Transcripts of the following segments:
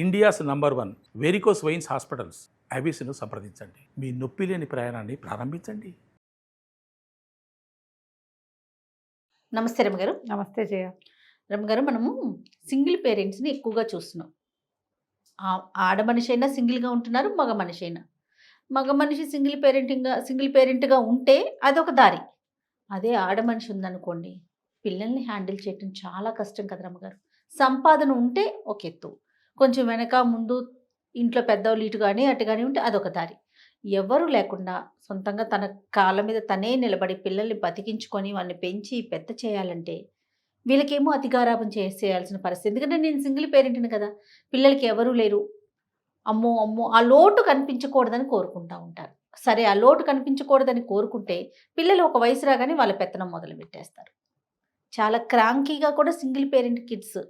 India's number 1 varicose veins hospitals ఐబీసీను సంప్రదించండి. మీ నొప్పి లేని ప్రయాణాన్ని ప్రారంభించండి. నమస్తే రమగారు. నమస్తే జయ. రమగారు, మనము సింగిల్ పేరెంట్స్ని ఎక్కువగా చూస్తున్నాం. ఆడ మనిషి అయినా సింగిల్గా ఉంటున్నారు, మగ మనిషి అయినా. మగ మనిషి సింగిల్ పేరెంట్గా ఉంటే అదొక దారి. అదే ఆడ మనిషి ఉందనుకోండి, పిల్లల్ని హ్యాండిల్ చేయటం చాలా కష్టం కదా రమగారు. సంపాదన ఉంటే ఒక ఎత్తు, కొంచెం వెనక ముందు ఇంట్లో పెద్దవాళ్ళు ఇటు కానీ అటు కానీ ఉంటే అదొక దారి. ఎవరు లేకుండా సొంతంగా తన కాళ్ళ మీద తనే నిలబడి పిల్లల్ని బతికించుకొని వాళ్ళని పెంచి పెద్ద చేయాలంటే వీళ్ళకేమో అతిగారాపం చేయాల్సిన పరిస్థితి. ఎందుకంటే నేను సింగిల్ పేరెంట్ని కదా, పిల్లలకి ఎవరూ లేరు, అమ్మో అమ్మో ఆ లోటు కనిపించకూడదని కోరుకుంటూ ఉంటారు. సరే, ఆ లోటు కనిపించకూడదని కోరుకుంటే పిల్లలు ఒక వయసు రాగానే వాళ్ళ పెత్తనం మొదలు పెట్టేస్తారు. చాలా క్రాంకీగా కూడా సింగిల్ పేరెంట్ కిడ్స్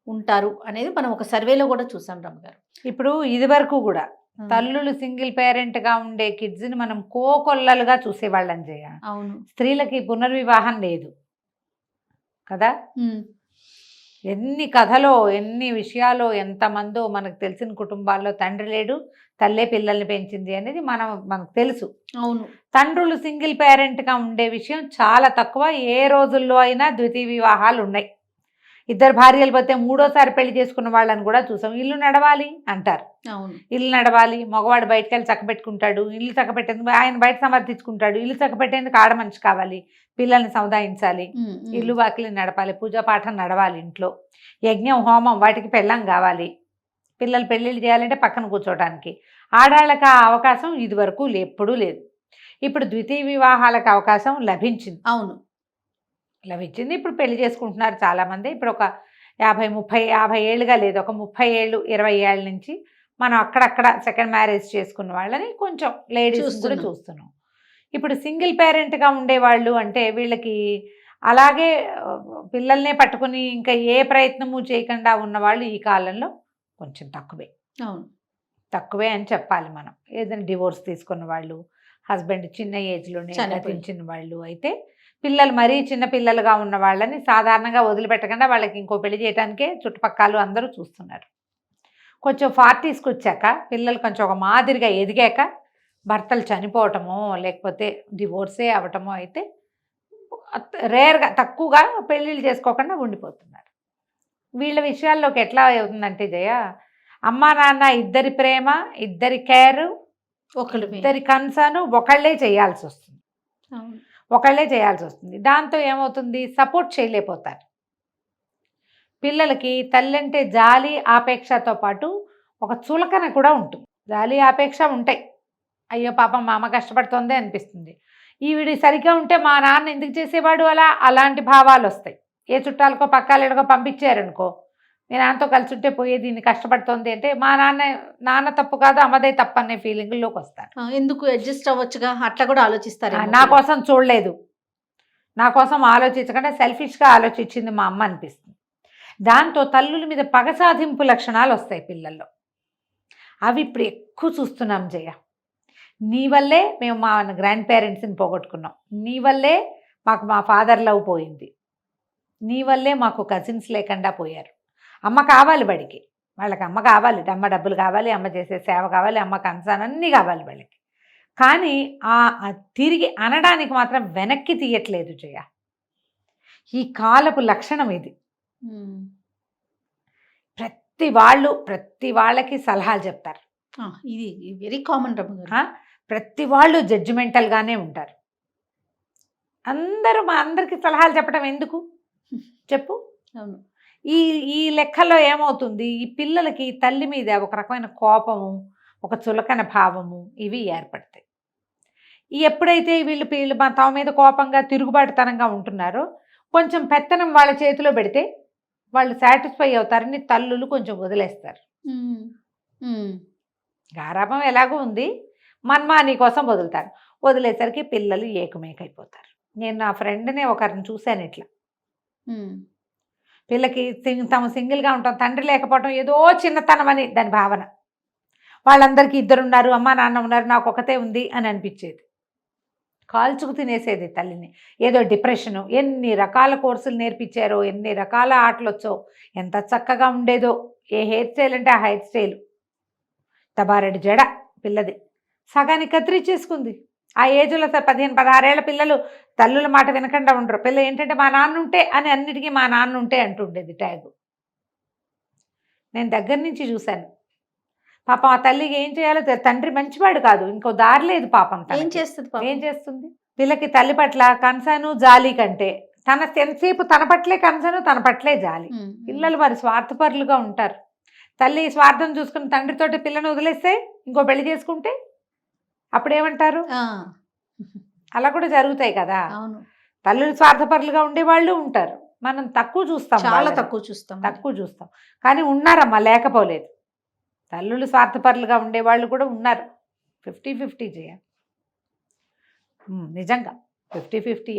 ఉంటారు అనేది మనం ఒక సర్వేలో కూడా చూసాం రమ్మగారు. ఇప్పుడు ఇది వరకు కూడా తల్లులు సింగిల్ పేరెంట్ గా ఉండే కిడ్స్ ని మనం కోకొల్లలుగా చూసేవాళ్ళం చేయ. అవును, స్త్రీలకి పునర్వివాహం లేదు కదా. ఎన్ని కథలో ఎన్ని విషయాలు ఎంతమందో మనకు తెలిసిన కుటుంబాల్లో తండ్రి లేడు, తల్లే పిల్లల్ని పెంచింది అనేది మనకు తెలుసు. అవును, తండ్రులు సింగిల్ పేరెంట్ గా ఉండే విషయం చాలా తక్కువ. ఏ రోజుల్లో అయినా ద్వితీయ వివాహాలు ఉన్నాయి. ఇద్దరు భార్యలు పోతే మూడోసారి పెళ్లి చేసుకున్న వాళ్ళని కూడా చూసాం. ఇల్లు నడవాలి అంటారు. అవును, ఇల్లు నడవాలి, మగవాడు బయటకు వెళ్ళి చక్కబెట్టుకుంటాడు, ఇల్లు చక్కబెట్టేందుకు ఆయన బయట సమర్థించుకుంటాడు, ఇల్లు చక్కబెట్టేందుకు ఆడ మనిషి కావాలి, పిల్లల్ని సముదాయించాలి, ఇల్లు వాకిలి నడపాలి, పూజాపాఠం నడవాలి, ఇంట్లో యజ్ఞం హోమం వాటికి పెళ్ళం కావాలి, పిల్లలు పెళ్ళిళ్ళు చేయాలంటే పక్కన కూర్చోవడానికి. ఆడాళ్ళకి ఆ అవకాశం ఇది వరకు ఎప్పుడూ లేదు. ఇప్పుడు ద్వితీయ వివాహాలకు అవకాశం లభించింది. అవును, లభించింది. ఇప్పుడు పెళ్లి చేసుకుంటున్నారు చాలామంది. ఇప్పుడు ఒక 50 ఏళ్ళుగా లేదు, ఒక 30 ఏళ్ళు 20 ఏళ్ళ నుంచి మనం అక్కడక్కడ సెకండ్ మ్యారేజ్ చేసుకున్న వాళ్ళని కొంచెం లేడీస్ కూడా చూస్తున్నాం. ఇప్పుడు సింగిల్ పేరెంట్గా ఉండేవాళ్ళు అంటే వీళ్ళకి అలాగే పిల్లల్నే పట్టుకుని ఇంకా ఏ ప్రయత్నము చేయకుండా ఉన్నవాళ్ళు ఈ కాలంలో కొంచెం తక్కువే. అవును, తక్కువే అని చెప్పాలి మనం. ఏదైనా డివోర్స్ తీసుకున్న వాళ్ళు, హస్బెండ్ చిన్న ఏజ్లోనే గతించిన వాళ్ళు అయితే, పిల్లలు మరీ చిన్న పిల్లలుగా ఉన్న వాళ్ళని సాధారణంగా వదిలిపెట్టకుండా వాళ్ళకి ఇంకో పెళ్లి చేయడానికే చుట్టుపక్కల అందరూ చూస్తున్నారు. కొంచెం 40స్కి వచ్చాక పిల్లలు కొంచెం ఒక మాదిరిగా ఎదిగాక భర్తలు చనిపోవటమో లేకపోతే డివోర్సే అవ్వటమో అయితే రేర్గా తక్కువగా పెళ్ళిళ్ళు చేసుకోకుండా ఉండిపోతున్నారు. వీళ్ళ విషయాల్లోకి ఎట్లా అవుతుందంటే జయ, అమ్మా నాన్న ఇద్దరి ప్రేమ, ఇద్దరి కేరు, ఇద్దరి కన్సర్న్ ఒకళ్ళే చేయాల్సి వస్తుంది. దాంతో ఏమవుతుంది, సపోర్ట్ చేయలేకపోతారు. పిల్లలకి తల్లంటే జాలి ఆపేక్షతో పాటు ఒక చులకన కూడా ఉంటుంది. జాలి ఆపేక్ష ఉంటాయి. అయ్యో పాపం మా అమ్మ కష్టపడుతోంది అనిపిస్తుంది. ఈవిడి సరిగ్గా ఉంటే మా నాన్న ఎందుకు చేసేవాడు అలాంటి భావాలు వస్తాయి. ఏ చుట్టాలకో పక్కాలేడుకో పంపించారనుకో, మీ నాన్నతో కలిసి ఉంటే పోయేది, దీన్ని కష్టపడుతోంది అంటే మా నాన్న తప్పు కాదు అమ్మదే తప్పు అనే ఫీలింగ్లోకి వస్తారు. ఎందుకు అడ్జస్ట్ అవ్వచ్చుగా అట్లా కూడా ఆలోచిస్తారు. నా కోసం చూడలేదు, నా కోసం ఆలోచించకుండా సెల్ఫిష్గా ఆలోచించింది మా అమ్మ అనిపిస్తుంది. దాంతో తల్లుల మీద పగ సాధింపు లక్షణాలు వస్తాయి పిల్లల్లో. అవి ఇప్పుడు ఎక్కువ చూస్తున్నాం జయ. నీ వల్లే మేము మా గ్రాండ్ పేరెంట్స్ని పోగొట్టుకున్నాం, నీ వల్లే మాకు మా ఫాదర్ లవ్ పోయింది, నీ వల్లే మాకు కజిన్స్ లేకుండా పోయారు. అమ్మ కావాలి బడికి, వాళ్ళకి అమ్మ కావాలి, అమ్మ డబ్బులు కావాలి, అమ్మ చేసే సేవ కావాలి, అమ్మ కన్సర్న్ అన్నీ కావాలి వాళ్ళకి. కానీ తిరిగి అనడానికి మాత్రం వెనక్కి తీయట్లేదు జయ. ఈ కాలపు లక్షణం ఇది. ప్రతి వాళ్ళకి సలహాలు చెప్తారు. ఇది వెరీ కామన్ రమ్మ. ప్రతి వాళ్ళు జడ్జిమెంటల్గానే ఉంటారు. అందరికీ సలహాలు చెప్పడం ఎందుకు చెప్పు. అవును, ఈ లెక్కలో ఏమవుతుంది, ఈ పిల్లలకి తల్లి మీద ఒక రకమైన కోపము, ఒక చులకన భావము ఇవి ఏర్పడతాయి. ఎప్పుడైతే వీళ్ళు తమ మీద కోపంగా తిరుగుబాటుతనంగా ఉంటున్నారో, కొంచెం పెత్తనం వాళ్ళ చేతిలో పెడితే వాళ్ళు సాటిస్ఫై అవుతారని తల్లులు కొంచెం వదిలేస్తారు. గారాబం ఎలాగో ఉంది, మన్మాని కోసం వదులుతారు. వదిలేసరికి పిల్లలు ఏకమేకైపోతారు. నేను నా ఫ్రెండ్నే ఒకరిని చూశాను ఇట్లా. పిల్లకి తమ సింగిల్గా ఉంటాం, తండ్రి లేకపోవడం ఏదో చిన్నతనం అని దాని భావన. వాళ్ళందరికీ ఇద్దరున్నారు, అమ్మ నాన్న ఉన్నారు, నాకు ఒకతే ఉంది అని అనిపించేది. కాల్చుకు తినేసేది తల్లిని. ఏదో డిప్రెషను, ఎన్ని రకాల కోర్సులు నేర్పించారో, ఎన్ని రకాల ఆటలు వచ్చో, ఎంత చక్కగా ఉండేదో ఏ హెయిర్ స్టైల్ అంటే ఆ హెయిర్ స్టైల్, తబారెడ్డి జడ పిల్లది సగానికి కత్తిరించేసుకుంది. ఆ ఏజ్లో 15-16 ఏళ్ల పిల్లలు తల్లుల మాట వినకుండా ఉండరు. పిల్ల ఏంటంటే మా నాన్న ఉంటే అని అన్నిటికీ మా నాన్న ఉంటే అంటుండేది ట్యాగు. నేను దగ్గర నుంచి చూశాను. పాపం ఆ తల్లికి ఏం చేయాలో తండ్రి మంచివాడు కాదు, ఇంకో దారి లేదు పాపం. ఏం చేస్తుంది ఏం చేస్తుంది? పిల్లకి తల్లి పట్ల కన్సర్ను జాలి కంటే ఎంతసేపు తన పట్లే కన్సర్ను, తన పట్లే జాలి. పిల్లలు మరి స్వార్థపరులుగా ఉంటారు. తల్లి స్వార్థం చూసుకుని తండ్రితోటి పిల్లని వదిలేస్తే ఇంకో పెళ్లి చేసుకుంటే అప్పుడేమంటారు? అలా కూడా జరుగుతాయి కదా. అవును, తల్లులు స్వార్థపరులుగా ఉండేవాళ్ళు ఉంటారు. మనం తక్కువ చూస్తాం, చాలా తక్కువ చూస్తాం. కానీ ఉన్నారమ్మా, లేకపోలేదు. తల్లులు స్వార్థపరులుగా ఉండేవాళ్ళు కూడా ఉన్నారు. 50-50 చేయాలి. నిజంగా 50-50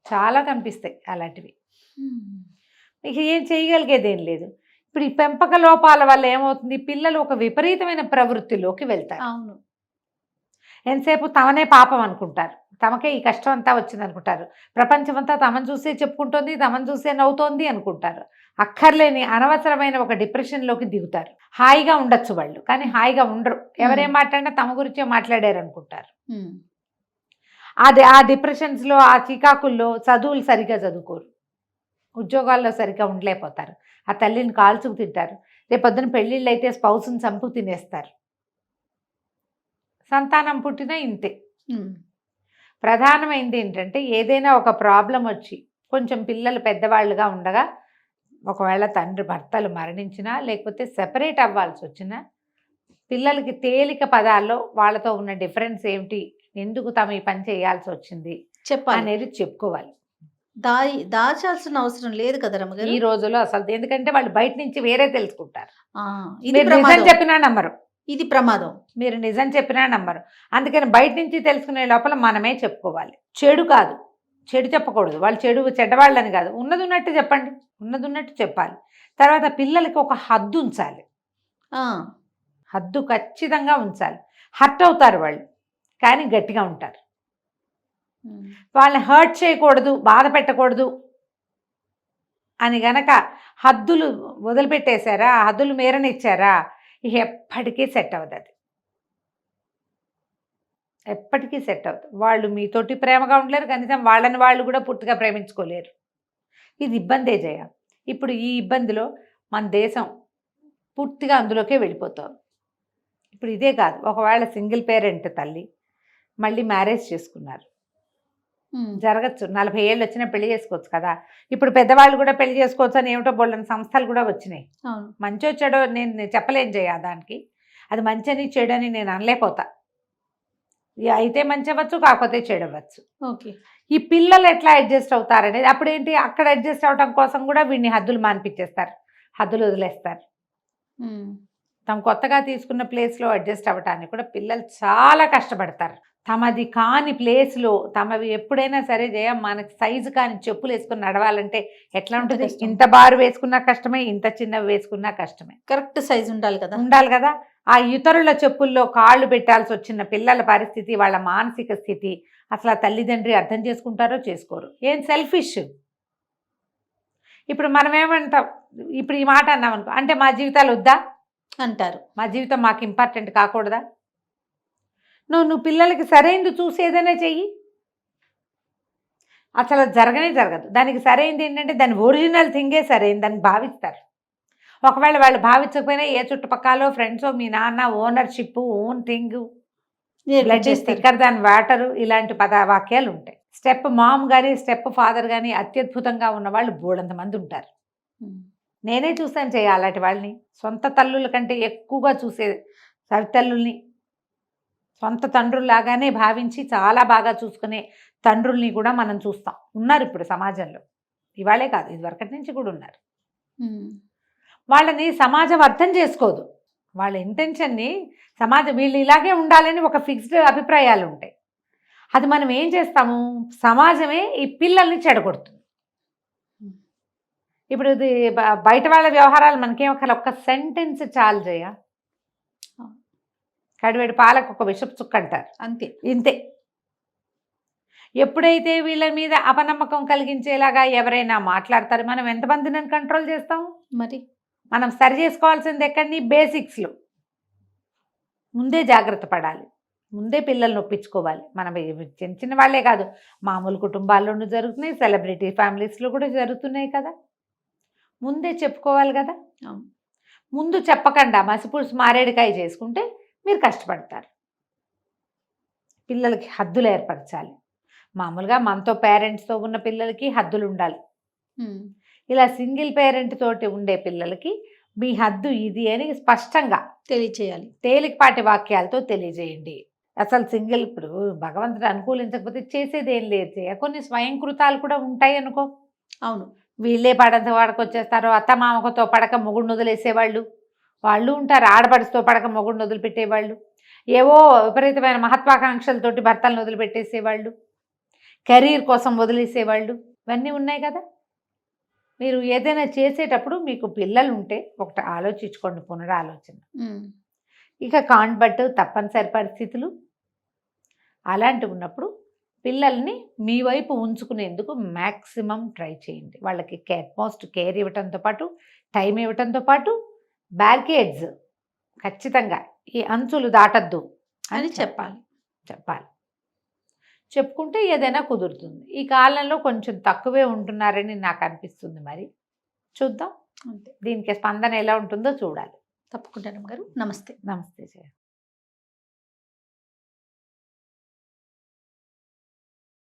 చాలా కనిపిస్తాయి అలాంటివి. ఇక ఏం చేయగలిగేది ఏం లేదు. ఇప్పుడు ఈ పెంపక లోపాల వల్ల ఏమవుతుంది, పిల్లలు ఒక విపరీతమైన ప్రవృత్తిలోకి వెళ్తారు. అవును, ఎంతసేపు తమనే పాపం అనుకుంటారు, తమకే ఈ కష్టం అంతా వచ్చింది అనుకుంటారు. ప్రపంచం అంతా తమను చూసే చెప్పుకుంటోంది, తమను చూసే నవ్వుతోంది అనుకుంటారు. అక్కర్లేని అనవసరమైన ఒక డిప్రెషన్లోకి దిగుతారు. హాయిగా ఉండొచ్చు వాళ్ళు, కానీ హాయిగా ఉండరు. ఎవరేం మాట్లాడినా తమ గురించే మాట్లాడారు అనుకుంటారు. ఆ డిప్రెషన్స్లో, ఆ చికాకుల్లో చదువులు సరిగ్గా చదువుకోరు, ఉద్యోగాల్లో సరిగ్గా ఉండలేకపోతారు. ఆ తల్లిని కాల్చుకు తింటారు. రేపొద్దున పెళ్ళిళ్ళు అయితే స్పౌస్ని చంపు తినేస్తారు. సంతానం పుట్టినా ఇంతే. ప్రధానమైనది ఏంటంటే, ఏదైనా ఒక ప్రాబ్లం వచ్చి కొంచెం పిల్లలు పెద్దవాళ్ళుగా ఉండగా, ఒకవేళ భర్తలు మరణించినా లేకపోతే సెపరేట్ అవ్వాల్సి వచ్చినా, పిల్లలకి తేలిక పదాల్లో వాళ్ళతో ఉన్న డిఫరెన్స్ ఏమిటి, ఎందుకు తమ ఈ పని చేయాల్సి వచ్చింది అనేది చెప్పుకోవాలి. దాచాల్సిన అవసరం లేదు కదా రమ్మగారు ఈ రోజుల్లో. అసలు ఎందుకంటే వాళ్ళు బయట నుంచి వేరే తెలుసుకుంటారు. నిజం చెప్పినా నమ్మరు. ఇది ప్రమాదం. మీరు నిజం చెప్పినా నమ్మరు. అందుకని బయట నుంచి తెలుసుకునే లోపల మనమే చెప్పుకోవాలి. చెడు కాదు, చెడు చెప్పకూడదు. వాళ్ళు చెడ్డవాళ్ళని కాదు, ఉన్నది ఉన్నట్టు చెప్పండి, ఉన్నది ఉన్నట్టు చెప్పాలి. తర్వాత పిల్లలకి ఒక హద్దు ఉంచాలి. హద్దు ఖచ్చితంగా ఉంచాలి. హర్ట్ అవుతారు వాళ్ళు, కానీ గట్టిగా ఉంటారు. వాళ్ళని హర్ట్ చేయకూడదు, బాధ పెట్టకూడదు అని గనక హద్దులు వదిలిపెట్టేశారా, హద్దులు మేరనిచ్చారా, ఇక ఎప్పటికీ సెట్ అవ్వదు. అది ఎప్పటికీ సెట్ అవ్వదు. వాళ్ళు మీతోటి ప్రేమగా ఉండలేరు, కనీసం వాళ్ళని వాళ్ళు కూడా పూర్తిగా ప్రేమించుకోలేరు. ఇది ఇబ్బందే జయ. ఇప్పుడు ఈ ఇబ్బందిలో మన దేశం పూర్తిగా అందులోకే వెళ్ళిపోతాం. ఇప్పుడు ఇదే కాదు, ఒకవేళ సింగిల్ పేరెంట్ తల్లి మళ్ళీ మ్యారేజ్ చేసుకున్నారు, జరగచ్చు. 40 ఏళ్ళు వచ్చినా పెళ్లి చేసుకోవచ్చు కదా. ఇప్పుడు పెద్దవాళ్ళు కూడా పెళ్లి చేసుకోవచ్చు అని ఏమిటో బోళ్ళని సంస్థలు కూడా వచ్చినాయి. మంచో చెడో నేను చెప్పలేం చేయ దానికి. అది మంచని చెడని నేను అనలేకపోతా. అయితే మంచి అవ్వచ్చు, కాకపోతే చెడవచ్చు. ఓకే. ఈ పిల్లలు ఎట్లా అడ్జస్ట్ అవుతారనేది అప్పుడేంటి, అక్కడ అడ్జస్ట్ అవడం కోసం కూడా వీడిని హద్దులు మానిపించేస్తారు, హద్దులు వదిలేస్తారు. తమ కొత్తగా తీసుకున్న ప్లేస్లో అడ్జస్ట్ అవ్వటానికి కూడా పిల్లలు చాలా కష్టపడతారు. తమది కాని ప్లేస్లో తమవి ఎప్పుడైనా సరే జయ, మనకి సైజు కాని చెప్పులు వేసుకుని నడవాలంటే ఎట్లా ఉంటుంది? ఇంత బారు వేసుకున్నా కష్టమే, ఇంత చిన్నవి వేసుకున్నా కష్టమే. కరెక్ట్ సైజు ఉండాలి కదా. ఆ ఇతరుల చెప్పుల్లో కాళ్ళు పెట్టాల్సి వచ్చిన పిల్లల పరిస్థితి, వాళ్ళ మానసిక స్థితి అసలు ఆ తల్లిదండ్రి అర్థం చేసుకుంటారో చేసుకోరు. ఏం సెల్ఫిష్. ఇప్పుడు మనం ఏమంటాం, ఇప్పుడు ఈ మాట అన్నాం అనుకో, అంటే మా జీవితాలు వద్దా అంటారు. మా జీవితం మాకు ఇంపార్టెంట్ కాకూడదా? నువ్వు పిల్లలకి సరైనది చూసి ఏదైనా చెయ్యి. అసలు జరగనే జరగదు. దానికి సరైనది ఏంటంటే దాని ఒరిజినల్ థింగే సరైనది అని భావిస్తారు. ఒకవేళ వాళ్ళు భావించకపోయినా ఏ చుట్టుపక్కల ఫ్రెండ్సో, మీ నాన్న, ownership, own thing, blood is thicker than water, ఇలాంటి వాక్యాలు ఉంటాయి. స్టెప్ మామ్ కానీ స్టెప్ ఫాదర్ కానీ అత్యద్భుతంగా ఉన్న వాళ్ళు బోడంత మంది ఉంటారు. నేనే చూసాను చేయ అలాంటి వాళ్ళని. సొంత తల్లుల కంటే ఎక్కువగా చూసే సవితల్లుల్ని సొంత తండ్రుల్లాగానే భావించి చాలా బాగా చూసుకునే తండ్రుల్ని కూడా మనం చూస్తాం. ఉన్నారు ఇప్పుడు సమాజంలో. ఇవాళే కాదు, ఇదివరకటి నుంచి కూడా ఉన్నారు. వాళ్ళని సమాజం అర్థం చేసుకోదు. వాళ్ళ ఇంటెన్షన్ని సమాజం వీళ్ళు ఇలాగే ఉండాలని ఒక ఫిక్స్డ్ అభిప్రాయాలు ఉంటాయి. అది మనం ఏం చేస్తాము, సమాజమే ఈ పిల్లల్ని చెడగొడుతుంది. ఇప్పుడు ఇది బయట వాళ్ళ వ్యవహారాలు మనకేం ఒక్క సెంటెన్స్ చాలు చేయ, కడివేడి పాలకు ఒక విషపు చుక్క అంటారు, అంతే. ఇంతే. ఎప్పుడైతే వీళ్ళ మీద అపనమ్మకం కలిగించేలాగా ఎవరైనా మాట్లాడతారు, మనం ఎంతమందిని కంట్రోల్ చేస్తాం? మరి మనం సరి చేసుకోవాల్సింది ఎక్కడి బేసిక్స్లో ముందే జాగ్రత్త పడాలి, ముందే పిల్లల్ని ఒప్పించుకోవాలి. మనం చిన్న చిన్న వాళ్ళే కాదు, మామూలు కుటుంబాల్లోనూ జరుగుతున్నాయి, సెలబ్రిటీ ఫ్యామిలీస్లో కూడా జరుగుతున్నాయి కదా. ముందే చెప్పుకోవాలి కదా. అవును. ముందు చెప్పకుండా మసిపులుసు మారేడుకాయ చేసుకుంటే మీరు కష్టపడతారు. పిల్లలకి హద్దులు ఏర్పరచాలి. మామూలుగా మనతో పేరెంట్స్తో ఉన్న పిల్లలకి హద్దులు ఉండాలి. ఇలా సింగిల్ పేరెంట్ తోటి ఉండే పిల్లలకి మీ హద్దు ఇది అని స్పష్టంగా తెలియచేయాలి. తేలికపాటి వాక్యాలతో తెలియజేయండి. అసలు సింగిల్ ఇప్పుడు భగవంతుడు అనుకూలించకపోతే చేసేది ఏం లేదు. కొన్ని స్వయంకృతాలు కూడా ఉంటాయి అనుకో. అవును. వీళ్ళే పడంత వాడకు వచ్చేస్తారు. అత్త మామకతో పడక మొగుడు వదిలేసేవాళ్ళు వాళ్ళు ఉంటారు. ఆడపడుచుతో పడక మొగుడు వదిలిపెట్టేవాళ్ళు, ఏవో విపరీతమైన మహత్వాకాంక్షలతోటి భర్తలను వదిలిపెట్టేసేవాళ్ళు, కెరీర్ కోసం వదిలేసేవాళ్ళు, ఇవన్నీ ఉన్నాయి కదా. మీరు ఏదైనా చేసేటప్పుడు మీకు పిల్లలు ఉంటే ఒకటి ఆలోచించుకోండి, పునరాలోచన. ఇక కాన్బట్ తప్పనిసరి పరిస్థితులు అలాంటివి ఉన్నప్పుడు పిల్లల్ని మీ వైపు ఉంచుకునేందుకు మ్యాక్సిమం ట్రై చేయండి. వాళ్ళకి మోస్ట్ కేర్ ఇవ్వటంతో పాటు, టైం ఇవ్వటంతో పాటు, బ్యారికేడ్స్ ఖచ్చితంగా ఈ అంచులు దాటద్దు అని చెప్పాలి. చెప్పుకుంటే ఏదైనా కుదురుతుంది. ఈ కాలంలో కొంచెం తక్కువే ఉంటున్నారని నాకు అనిపిస్తుంది. మరి చూద్దాం, అంతే. దీనికి స్పందన ఎలా ఉంటుందో చూడాలి. తప్పకుండా గారు. నమస్తే. నమస్తే.